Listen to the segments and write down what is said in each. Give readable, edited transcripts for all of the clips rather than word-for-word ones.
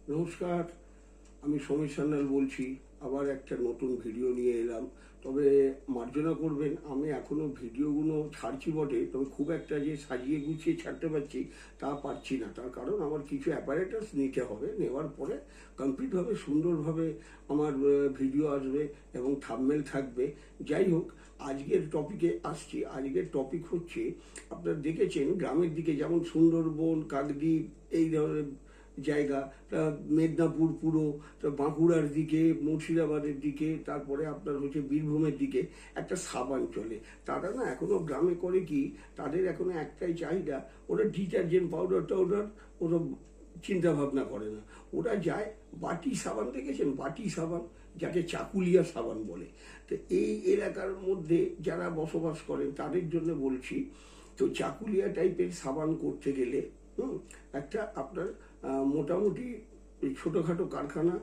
নমস্কার, আমি সমীর সান্যাল বলছি। আবার একটা নতুন ভিডিও নিয়ে এলাম। তবে মার্জনা করবেন, আমি এখনো ভিডিওগুলো ছাড়ছি বটে, তবে খুব একটা যে সাজিয়ে গুছিয়ে ছাড়তে পারছি তা পারছি না। তার কারণ আমার কিছু অ্যাপারেটাস নিতে হবে, নেওয়ার পরে কমপ্লিটভাবে সুন্দরভাবে আমার ভিডিও আসবে এবং থাম্বনেল থাকবে। যাই হোক, আজকের টপিকে আসছি। আজকের টপিক হচ্ছে, আপনারা দেখেছেন গ্রামের দিকে যেমন সুন্দরবন, কাকদ্বীপ, এই ধরনের জায়গা, মেদিনীপুর পুরো, বাঁকুড়ার দিকে, মুর্শিদাবাদের দিকে, তারপরে আপনার হচ্ছে বীরভূমের দিকে একটা সাবান চলে। তারা না এখনো গ্রামে করে কি, তাদের এখনো একটাই চাহিদা, ওরা ডিটারজেন্ট পাউডার টাউডার ওরা চিন্তা ভাবনা করে না। ওরা যায় বাটি সাবান, দেখেছেন বাটি সাবান, যাকে চাকুলিয়া সাবান বলে। তো এই এলাকার মধ্যে যারা বসবাস করেন তাদের জন্য বলছি। তো চাকুলিয়া টাইপের সাবান করতে গেলে একটা আপনার মোটামুটি ছোটোখাটো কারখানা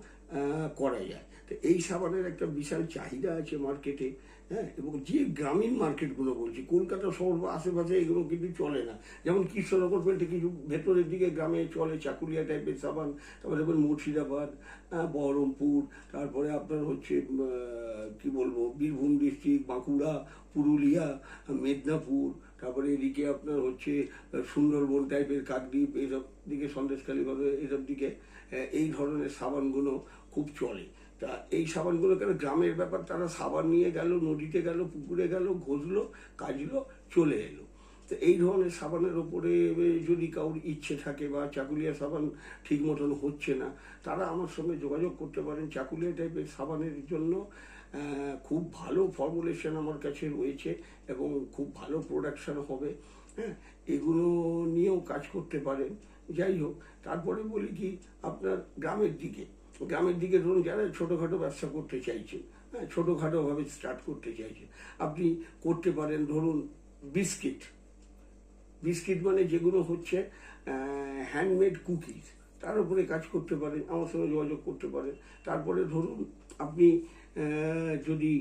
করা যায়। তো এই সাবানের একটা বিশাল চাহিদা আছে মার্কেটে। হ্যাঁ, এবং যে গ্রামীণ মার্কেটগুলো বলছি, কলকাতা শহর বা আশেপাশে এগুলো কিন্তু চলে না। যেমন কৃষ্ণনগর বেল্টে কিছু ভেতরের দিকে গ্রামে চলে চাকুলিয়া টাইপের সাবান। তারপরে দেখবেন মুর্শিদাবাদ, বহরমপুর, তারপরে আপনার হচ্ছে কি বলবো, বীরভূম ডিস্ট্রিক্ট, বাঁকুড়া, পুরুলিয়া, মেদিনীপুর, তারপরে এদিকে আপনার হচ্ছে সুন্দরবন টাইপের, কাকদ্বীপ, এইসব দিকে, সন্দেশখালীভাবে এইসব দিকে এই ধরনের সাবানগুলো খুব চলে। তা এই সাবানগুলো কেন, গ্রামের ব্যাপার, তারা সাবান নিয়ে গেল, নদীতে গেল, পুকুরে গেল, ঘষলো, কাজলো, চলে এলো। তো এই ধরনের সাবানের ওপরে যদি কারোর ইচ্ছে থাকে বা চাকুলিয়া সাবান ঠিক মতন হচ্ছে না, তারা আমার সঙ্গে যোগাযোগ করতে পারেন। চাকুলিয়া টাইপের সাবানের জন্য খুব ভালো ফর্মুলেশন আমার কাছে রয়েছে এবং খুব ভালো প্রোডাকশন হবে। হ্যাঁ, এগুলো নিয়েও কাজ করতে পারেন। যাই হোক, তারপরে বলি কি, আপনার গ্রামের দিকে ধরুন যারা ছোটোখাটো ব্যবসা করতে চাইছেন, হ্যাঁ, ছোটোখাটোভাবে স্টার্ট করতে চাইছেন, আপনি করতে পারেন। ধরুন বিস্কিট, বিস্কিট মানে যেগুলো হচ্ছে হ্যান্ডমেড কুকিজ, তার উপরে কাজ করতে পারেন, আমার সঙ্গে যোগাযোগ করতে পারেন। তারপরে ধরুন আপনি যদি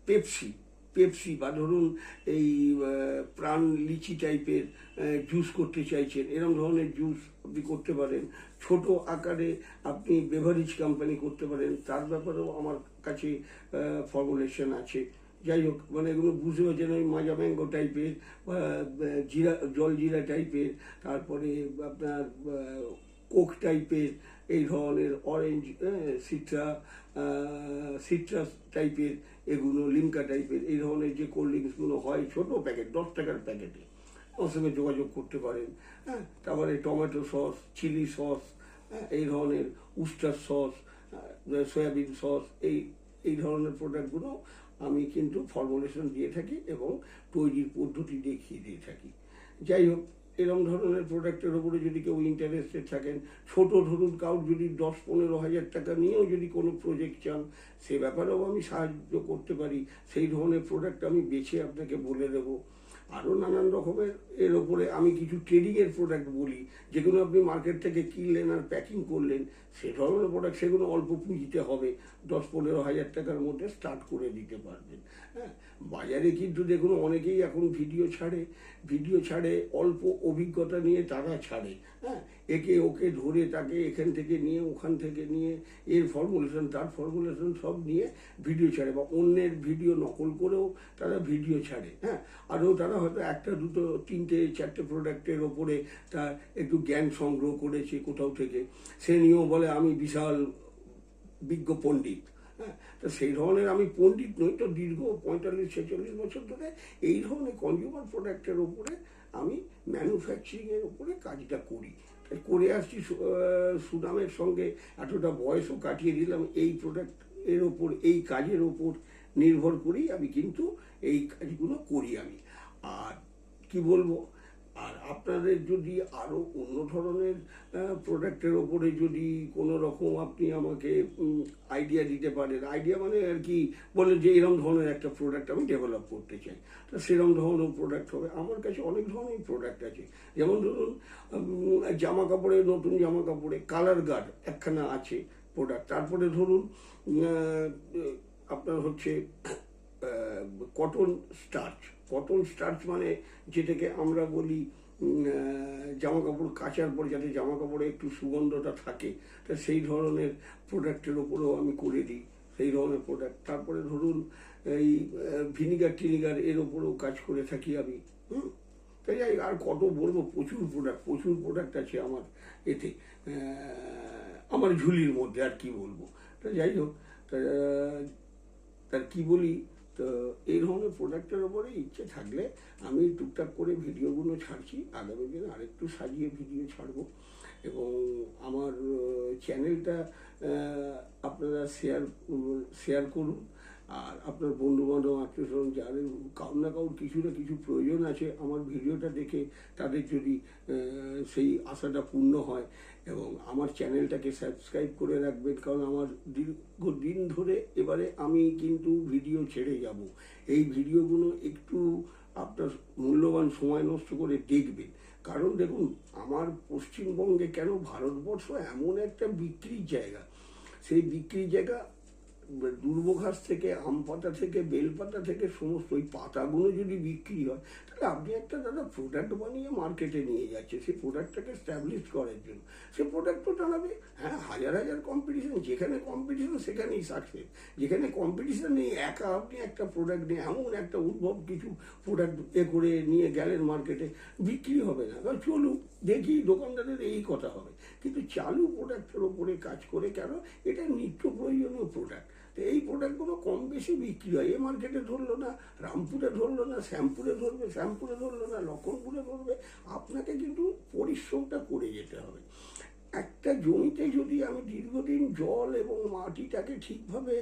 পেপসি পেপসি বা ধরুন এই প্রাণ লিচি টাইপের জুস করতে চাইছেন, এরকম ধরনের জুস আপনি করতে পারেন। ছোট আকারে আপনি বেভারেজ কোম্পানি করতে পারেন, তার ব্যাপারেও আমার কাছে ফর্মুলেশন আছে। যাই হোক, মানে এগুলো বুঝতে পারছেন, ওই মাজা ম্যাঙ্গো টাইপের বা জিরা, জল জিরা টাইপের, তারপরে আপনার কোক টাইপের, এই ধরনের অরেঞ্জ, সিট্রাস টাইপের, এগুলো লিমকা টাইপের, এই ধরনের যে কোল্ড ড্রিঙ্কসগুলো হয় ছোটো প্যাকেট, 10 টাকার প্যাকেটে, ওর সঙ্গে যোগাযোগ করতে পারেন। হ্যাঁ, তারপরে টমেটো সস, চিলি সস, এই ধরনের উস্টার সস, সয়াবিন সস, এই ধরনের প্রোডাক্টগুলো আমি কিন্তু ফর্মুলেশন দিয়ে থাকি এবং তৈরির পদ্ধতি দেখিয়ে দিয়ে থাকি। যাই হোক, এরকম ধরনের প্রোডাক্টের ওপরে যদি কেউ ইন্টারেস্টেড থাকেন, ছোট ধরুন কাউর যদি 10-15 হাজার টাকা নিয়েও যদি কোনো প্রজেক্ট চান, সে ব্যাপারেও আমি সাহায্য করতে পারি। সেই ধরনের প্রোডাক্ট আমি বেছে আপনাকে বলে দেবো। আরও নানান রকমের এর ওপরে আমি কিছু ট্রেডিংয়ের প্রোডাক্ট বলি, যেগুলো আপনি মার্কেট থেকে কিনলেন আর প্যাকিং করলেন, সে ধরনের প্রোডাক্ট, সেগুলো অল্প পুঁজিতে হবে, 10-15 হাজার টাকার মধ্যে স্টার্ট করে দিতে পারবেন। হ্যাঁ, বাজারে কিন্তু দেখুন অনেকেই এখন ভিডিও ছাড়ে, অল্প অভিজ্ঞতা নিয়ে তারা ছাড়ে। হ্যাঁ, একে ওকে ধরে তাকে এখান থেকে নিয়ে ওখান থেকে নিয়ে এর ফর্মুলেশন তার ফর্মুলেশন সব নিয়ে ভিডিও ছাড়ে, বা অন্যের ভিডিও নকল করেও তারা ভিডিও ছাড়ে। হ্যাঁ, আরও তারা হয়তো একটা দুটো তিনটে চারটে প্রোডাক্টের ওপরে তার একটু জ্ঞান সংগ্রহ করেছে কোথাও থেকে, সে নিয়েও বলে আমি বিশাল বিজ্ঞ পণ্ডিত। হ্যাঁ, তো সেই ধরনের আমি পণ্ডিত নই, তো দীর্ঘ 45-46 বছর ধরে এই ধরনের কনজিউমার প্রোডাক্টের ওপরে আমি ম্যানুফ্যাকচারিংয়ের ওপরে কাজটা করি, তাই করে আসছি সুনামের সঙ্গে। এতটা বয়সও কাটিয়ে দিলাম এই প্রোডাক্ট এর ওপর, এই কাজের ওপর নির্ভর করেই আমি কিন্তু এই কাজগুলো করি আমি। আর কি বলবো, আর আপনাদের যদি আরও অন্য ধরনের প্রোডাক্টের ওপরে যদি কোনো রকম আপনি আমাকে আইডিয়া দিতে পারেন, আইডিয়া মানে আর কি, বলেন যে এরকম ধরনের একটা প্রোডাক্ট আমি ডেভেলপ করতে চাই, তো সেরকম ধরনের প্রোডাক্ট হবে। আমার কাছে অনেক ধরনের প্রোডাক্ট আছে। যেমন ধরুন নতুন জামা কাপড়ে কালার গার্ড একখানা আছে প্রোডাক্ট। তারপরে ধরুন আপনার হচ্ছে কটন স্টার্চ। কটন স্টার্চ মানে যেটাকে আমরা বলি জামা কাপড় কাচার পর যাতে জামা কাপড়ে একটু সুগন্ধটা থাকে, তা সেই ধরনের প্রোডাক্টের ওপরেও আমি করে দিই, সেই ধরনের প্রোডাক্ট। তারপরে ধরুন এই ভিনিগার টিনিগার এর ওপরেও কাজ করে থাকি আমি। তাই যাই, আর কত বলবো, প্রচুর প্রোডাক্ট আছে আমার এতে, আমার ঝুলির মধ্যে, আর কি বলবো। তা যাই হোক, তার কি বলি, তো এই ধরনের প্রোডাক্টের ওপরে ইচ্ছে থাকলে আমি টুকটাক করে ভিডিওগুলো ছাড়ছি। আগামী দিনে আরেকটু সাজিয়ে ভিডিও ছাড়বো। এবং আমার চ্যানেলটা আপনারা শেয়ার করুন। আর আপনার বন্ধুবান্ধব, আত্মীয়স্বজন, যাদের কারোর না কারোর কিছু না কিছু প্রয়োজন আছে আমার ভিডিওটা দেখে, তাদের যদি সেই আশাটা পূর্ণ হয়। এবং আমার চ্যানেলটাকে সাবস্ক্রাইব করে রাখবেন, কারণ আমার দীর্ঘদিন ধরে এবারে আমি কিন্তু ভিডিও ছেড়ে যাব। এই ভিডিওগুলো একটু আপনার মূল্যবান সময় নষ্ট করে দেখবেন। কারণ দেখুন, আমার পশ্চিমবঙ্গে কেন, ভারতবর্ষ এমন একটা বিক্রির জায়গা, সেই বিক্রির জায়গা দুর্বঘাস থেকে, আম পাতা থেকে, বেলপাতা থেকে, সমস্ত ওই পাতাগুলো যদি বিক্রি হয়, তাহলে আপনি একটা দাদা প্রোডাক্ট বানিয়ে মার্কেটে নিয়ে যাচ্ছে, সেই প্রোডাক্টটাকে স্ট্যাবলিশ করার জন্য। সে প্রোডাক্ট তো টানাবে। হ্যাঁ, হাজার কম্পিটিশন, যেখানে কম্পিটিশন সেখানেই সাকসেস। যেখানে কম্পিটিশন নেই, একা আপনি একটা প্রোডাক্ট নিয়ে এমন একটা উদ্ভব কিছু প্রোডাক্ট করে নিয়ে গেলেন মার্কেটে, বিক্রি হবে না। কারণ চলুক, দেখি দোকানদারের এই কথা হবে। কিন্তু চালু প্রোডাক্টের ওপরে কাজ করে, কেন, এটা নিত্য প্রয়োজনীয় প্রোডাক্ট। তো এই প্রোডাক্টগুলো কম বেশি বিক্রি হয়। এ মার্কেটে ধরলো না, রামপুরে ধরলো না, শ্যামপুরে ধরলো না, লক্ষণপুরে ধরবে। আপনাকে কিন্তু পরিশ্রমটা করে যেতে হবে। একটা জমিতে যদি আমি দীর্ঘদিন জল এবং মাটিটাকে ঠিকভাবে